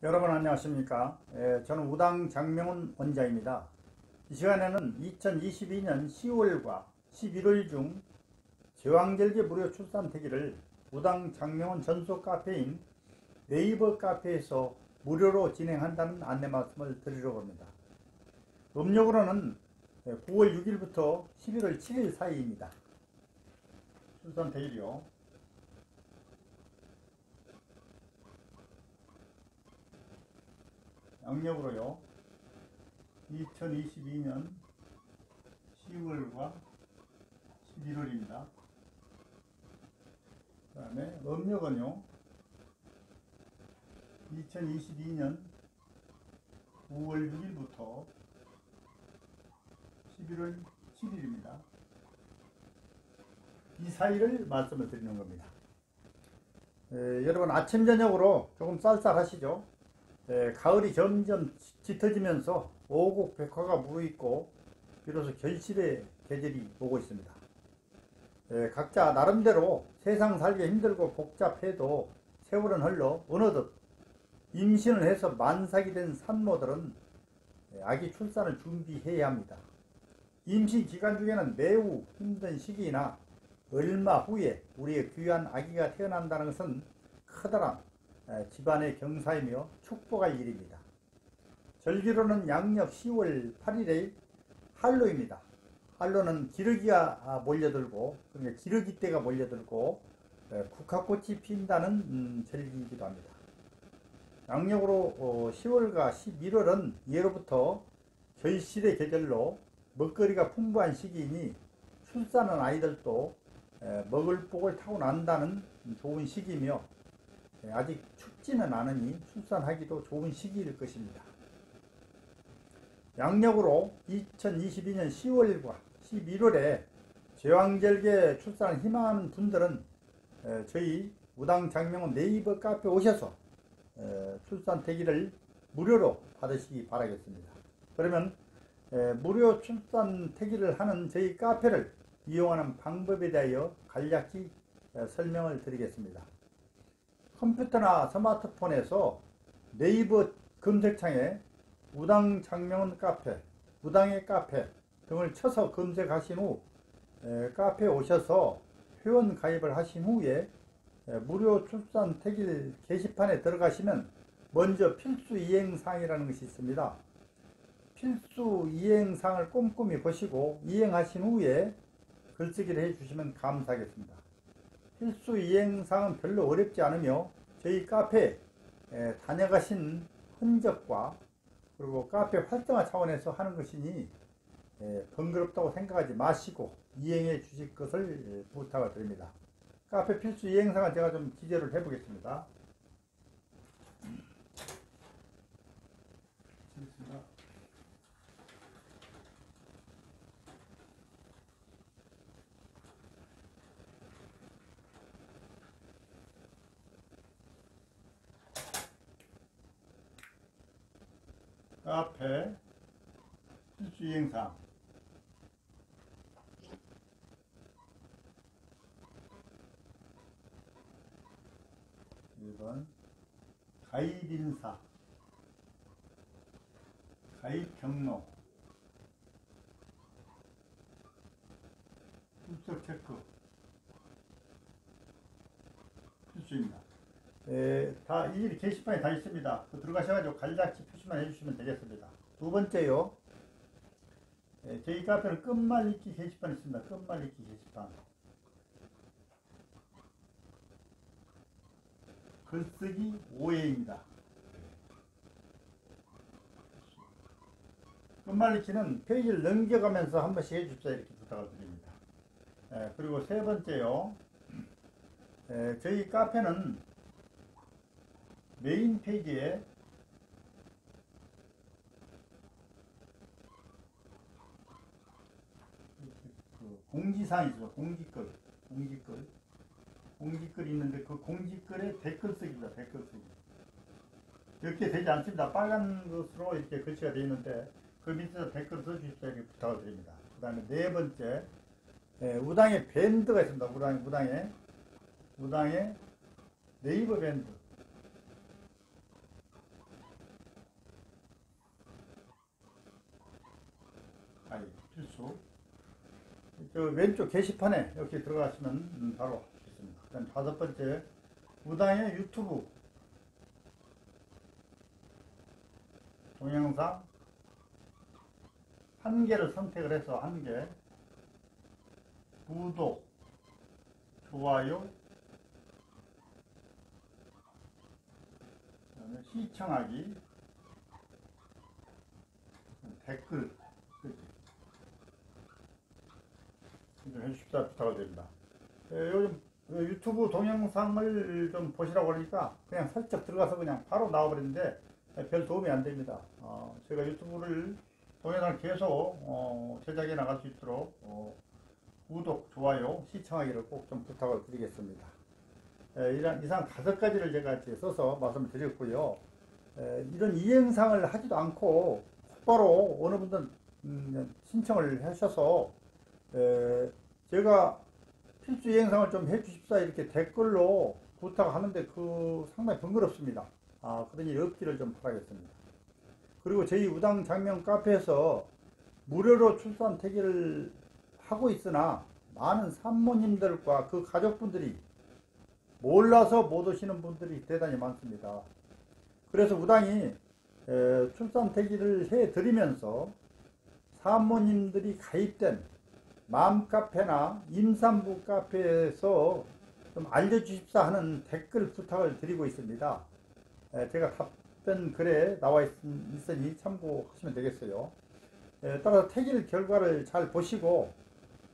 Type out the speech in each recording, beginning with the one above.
여러분 안녕하십니까? 저는 우당 장명훈 원장입니다. 이 시간에는 2022년 10월과 11월 중 제왕절개 무료 출산 태기를 우당 장명훈 전속 카페인 네이버 카페에서 무료로 진행한다는 안내 말씀을 드리려고 합니다. 음력으로는 9월 6일부터 11월 7일 사이입니다. 출산 태기요. 양력으로요 2022년 10월과 11월입니다. 그 다음에 음력은요 2022년 9월 6일부터 11월 7일입니다. 이 사이를 말씀을 드리는 겁니다. 여러분 아침 저녁으로 조금 쌀쌀하시죠? 가을이 점점 짙어지면서 오곡백화가 무르익고 비로소 결실의 계절이 오고 있습니다. 각자 나름대로 세상 살기 힘들고 복잡해도 세월은 흘러 어느덧 임신을 해서 만삭이 된 산모들은 아기 출산을 준비해야 합니다. 임신 기간 중에는 매우 힘든 시기이나 얼마 후에 우리의 귀한 아기가 태어난다는 것은 커다란 집안의 경사이며 축복할 일입니다. 절기로는 양력 10월 8일의 한로입니다. 한로는 기러기가 몰려들고, 그러니까 기러기 때가 몰려들고 국화꽃이 핀다는 절기이기도 합니다. 양력으로 10월과 11월은 예로부터 결실의 계절로 먹거리가 풍부한 시기이니 출산한 아이들도 먹을 복을 타고 난다는 좋은 시기이며 아직 춥지는 않으니 출산하기도 좋은 시기일 것입니다. 양력으로 2022년 10월과 11월에 제왕절개 출산을 희망하는 분들은 저희 우당 장명훈 네이버 카페 오셔서 출산 태기를 무료로 받으시기 바라겠습니다. 그러면 무료 출산 태기를 하는 저희 카페를 이용하는 방법에 대하여 간략히 설명을 드리겠습니다. 컴퓨터나 스마트폰에서 네이버 검색창에 우당 장명훈 카페, 우당의 카페 등을 쳐서 검색하신 후 카페에 오셔서 회원 가입을 하신 후에 무료 출산 태길 게시판에 들어가시면 먼저 필수 이행사항이라는 것이 있습니다. 필수 이행사항을 꼼꼼히 보시고 이행하신 후에 글쓰기를 해주시면 감사하겠습니다. 필수 이행사항은 별로 어렵지 않으며 저희 카페에 다녀가신 흔적과 그리고 카페 활성화 차원에서 하는 것이니 번거롭다고 생각하지 마시고 이행해 주실 것을 부탁을 드립니다. 카페 필수 이행사항은 제가 좀 기재를 해 보겠습니다. 카페 필수 이행사항 1번 가입인사, 가입 경로, 출석 체크 필수입니다. 다 이 게시판에 다 있습니다. 들어가셔가지고 간략히 표시만 해주시면 되겠습니다. 두 번째요. 저희 카페는 끝말잇기 게시판 있습니다. 끝말잇기 게시판. 글쓰기 5회입니다. 끝말잇기는 페이지를 넘겨가면서 한 번씩 해줍시다 이렇게 부탁을 드립니다. 그리고 세 번째요. 저희 카페는 메인 페이지에 공지사항이 있어요. 공지글이 있는데 그 공지글에 댓글 쓰기입니다. 댓글 쓰기. 이렇게 되지 않습니다. 빨간 것으로 이렇게 글씨가 되어 있는데 그 밑에서 댓글 써주십시오 이렇게 부탁을 드립니다. 그 다음에 네 번째 우당에 밴드가 있습니다. 우당에 네이버 밴드 가입 필수. 저 왼쪽 게시판에 이렇게 들어가시면 바로 있습니다. 그다음 5번째, 무당의 유튜브 동영상 1개를 선택을 해서 1개, 구독, 좋아요, 그다음에 시청하기, 댓글 좀 해주십사 부탁을 드립니다. 요즘 유튜브 동영상을 좀 보시라고 하니까 그냥 살짝 들어가서 그냥 바로 나와버리는데 별 도움이 안 됩니다. 제가 유튜브를 동영상을 계속 제작해 나갈 수 있도록 구독, 좋아요, 시청하기를 꼭 좀 부탁을 드리겠습니다. 이상 5가지를 제가 이렇게 써서 말씀을 드렸고요. 이런 이행상을 하지도 않고 곧바로 어느 분들 신청을 하셔서 제가 필수 이행상을 좀 해주십사 이렇게 댓글로 부탁하는데 그 상당히 번거롭습니다. 그런 일이 없기를 좀 바라겠습니다. 그리고 저희 우당 장명 카페에서 무료로 출산 태기를 하고 있으나 많은 산모님들과 그 가족분들이 몰라서 못 오시는 분들이 대단히 많습니다. 그래서 우당이 출산 태기를 해 드리면서 산모님들이 가입된 맘카페나 임산부 카페에서 좀 알려주십사 하는 댓글 부탁을 드리고 있습니다. 제가 답변 글에 나와 있으니 참고하시면 되겠어요. 따라서 태기 결과를 잘 보시고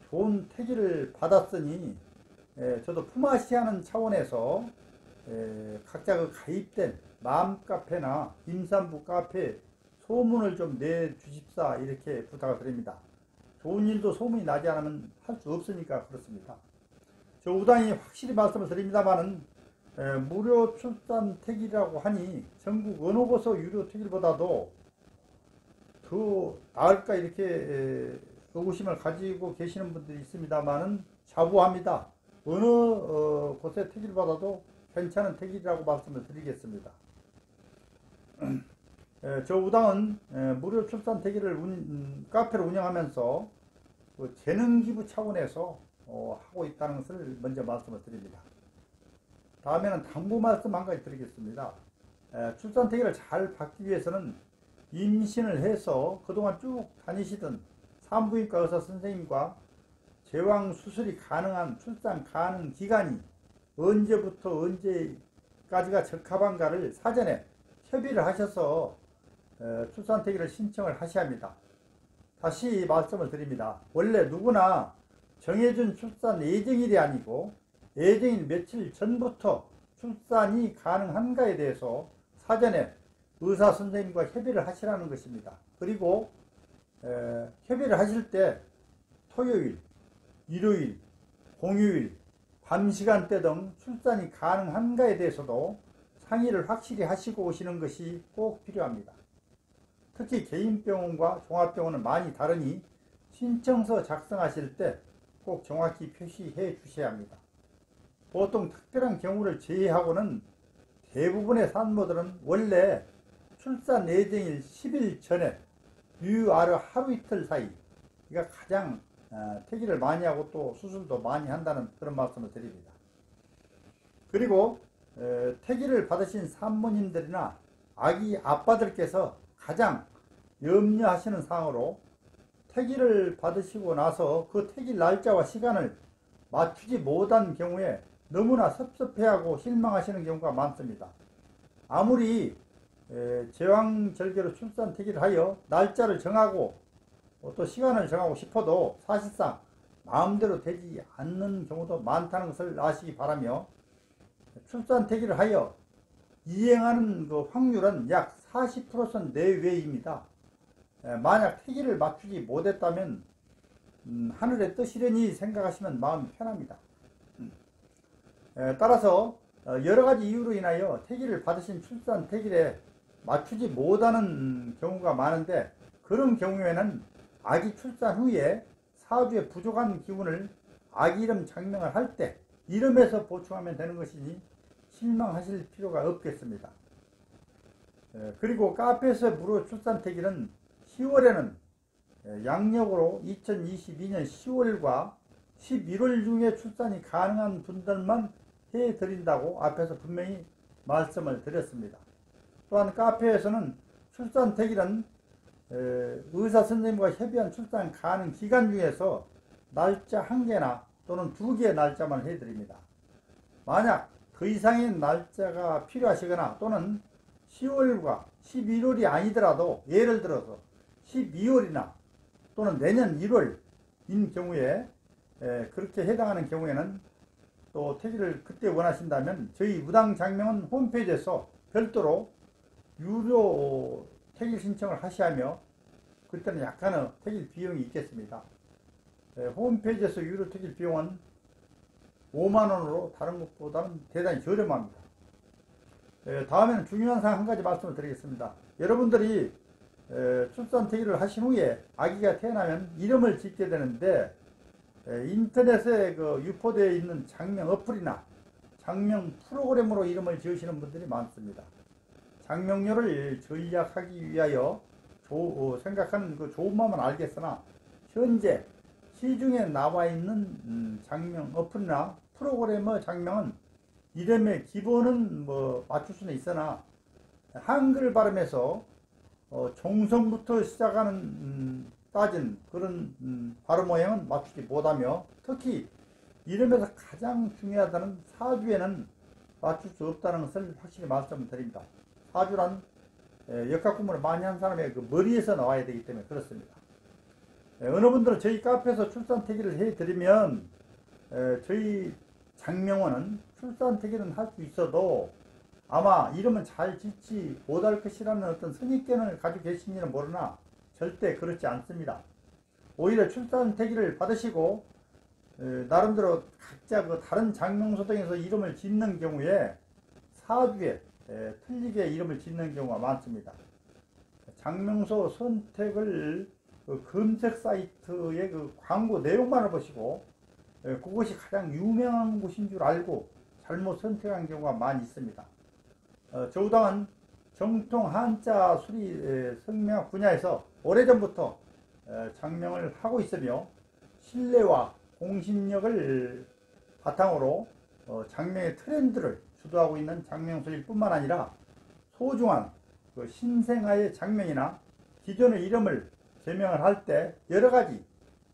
좋은 태기를 받았으니 저도 품앗이하는 차원에서 각자 그 가입된 맘카페나 임산부 카페 소문을 좀 내주십사 이렇게 부탁을 드립니다. 좋은 일도 소문이 나지 않으면 할 수 없으니까 그렇습니다. 저 우당이 확실히 말씀을 드립니다만은 무료 출산 태기라고 하니 전국 어느 곳의 유료 태기보다도 더 나을까 이렇게 의구심을 가지고 계시는 분들이 있습니다만은 자부합니다. 어느 곳의 태기보다도 괜찮은 태기라고 말씀을 드리겠습니다. 저 우당은 무료 출산 태기를 카페를 운영하면서 그 재능기부 차원에서 하고 있다는 것을 먼저 말씀을 드립니다. 다음에는 당부 말씀 한 가지 드리겠습니다. 출산 태기를 잘 받기 위해서는 임신을 해서 그동안 쭉 다니시던 산부인과 의사 선생님과 제왕 수술이 가능한 출산 가능 기간이 언제부터 언제까지가 적합한가를 사전에 협의를 하셔서 출산 태기를 신청을 하셔야 합니다. 다시 말씀을 드립니다. 원래 누구나 정해준 출산 예정일이 아니고 예정일 며칠 전부터 출산이 가능한가에 대해서 사전에 의사 선생님과 협의를 하시라는 것입니다. 그리고 협의를 하실 때 토요일, 일요일, 공휴일, 밤 시간대 등 출산이 가능한가에 대해서도 상의를 확실히 하시고 오시는 것이 꼭 필요합니다. 특히 개인병원과 종합병원은 많이 다르니 신청서 작성하실 때 꼭 정확히 표시해 주셔야 합니다. 보통 특별한 경우를 제외하고는 대부분의 산모들은 원래 출산 예정일 10일 전에 유아르 하루 이틀 사이 이가 가장 태기를 많이 하고 또 수술도 많이 한다는 그런 말씀을 드립니다. 그리고 태기를 받으신 산모님들이나 아기 아빠들께서 가장 염려하시는 사항으로 태기를 받으시고 나서 그 태기 날짜와 시간을 맞추지 못한 경우에 너무나 섭섭해하고 실망하시는 경우가 많습니다. 아무리 제왕절개로 출산 태기를 하여 날짜를 정하고 또 시간을 정하고 싶어도 사실상 마음대로 되지 않는 경우도 많다는 것을 아시기 바라며, 출산 태기를 하여 이행하는 그 확률은 약 40% 내외입니다. 만약 태기를 맞추지 못했다면 하늘의 뜻이려니 생각하시면 마음이 편합니다. 따라서 여러가지 이유로 인하여 태기를 받으신 출산 태기에 맞추지 못하는 경우가 많은데, 그런 경우에는 아기 출산 후에 사주에 부족한 기운을 아기 이름 장명을 할 때 이름에서 보충하면 되는 것이니 실망하실 필요가 없겠습니다. 그리고 카페에서 무료 출산 태기는 10월에는 양력으로 2022년 10월과 11월 중에 출산이 가능한 분들만 해드린다고 앞에서 분명히 말씀을 드렸습니다. 또한 카페에서는 출산 택일은 의사 선생님과 협의한 출산 가능 기간 중에서 날짜 1개나 또는 2개의 날짜만 해드립니다. 만약 그 이상의 날짜가 필요하시거나 또는 10월과 11월이 아니더라도 예를 들어서 12월이나 또는 내년 1월인 경우에 그렇게 해당하는 경우에는 또 택일을 그때 원하신다면 저희 무당장명은 홈페이지에서 별도로 유료 택일 신청을 하셔야하며 그때는 약간의 택일 비용이 있겠습니다. 홈페이지에서 유료 택일 비용은 5만원으로 다른 것보다는 대단히 저렴합니다. 다음에는 중요한 사항 한 가지 말씀을 드리겠습니다. 여러분들이 출산 택일을 하신 후에 아기가 태어나면 이름을 짓게 되는데 인터넷에 유포되어 있는 장명 어플이나 장명 프로그램으로 이름을 지으시는 분들이 많습니다. 장명료를 절약하기 위하여 생각하는 그 좋은 마음은 알겠으나 현재 시중에 나와 있는 장명 어플이나 프로그램의 장명은 이름의 기본은 맞출 수는 있으나 한글 발음에서 종성부터 시작하는 따진 그런 발음 모양은 맞추지 못하며 특히 이름에서 가장 중요하다는 사주에는 맞출 수 없다는 것을 확실히 말씀을 드립니다. 사주란 역학구문을 많이 한 사람의 그 머리에서 나와야 되기 때문에 그렇습니다. 어느 분들은 저희 카페에서 출산 택일을 해드리면 저희 장명원은 출산 택일은 할 수 있어도 아마 이름은 잘 짓지 못할 것이라는 어떤 선입견을 가지고 계신지는 모르나 절대 그렇지 않습니다. 오히려 출산 택일을 받으시고 나름대로 각자 그 다른 장명소 등에서 이름을 짓는 경우에 사주에 틀리게 이름을 짓는 경우가 많습니다. 장명소 선택을 검색 사이트의 그 광고 내용만을 보시고 그것이 가장 유명한 곳인 줄 알고 잘못 선택한 경우가 많이 있습니다. 저우당은 정통 한자 수리 성명 분야에서 오래전부터 장명을 하고 있으며 신뢰와 공신력을 바탕으로 장명의 트렌드를 주도하고 있는 장명소일 뿐만 아니라 소중한 그 신생아의 장명이나 기존의 이름을 제명을 할 때 여러가지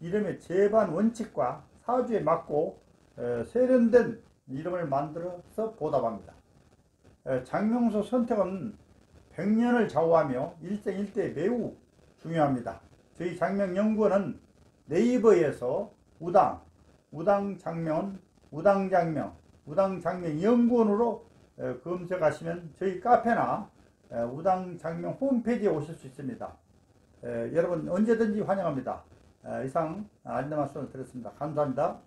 이름의 제반 원칙과 사주에 맞고 세련된 이름을 만들어서 보답합니다. 장명소 선택은 100년을 좌우하며 일생일대에 매우 중요합니다. 저희 장명연구원은 네이버에서 우당장명원, 우당장명, 우당장명연구원으로 검색하시면 저희 카페나 우당장명 홈페이지에 오실 수 있습니다. 여러분 언제든지 환영합니다. 이상 안내 말씀을 드렸습니다. 감사합니다.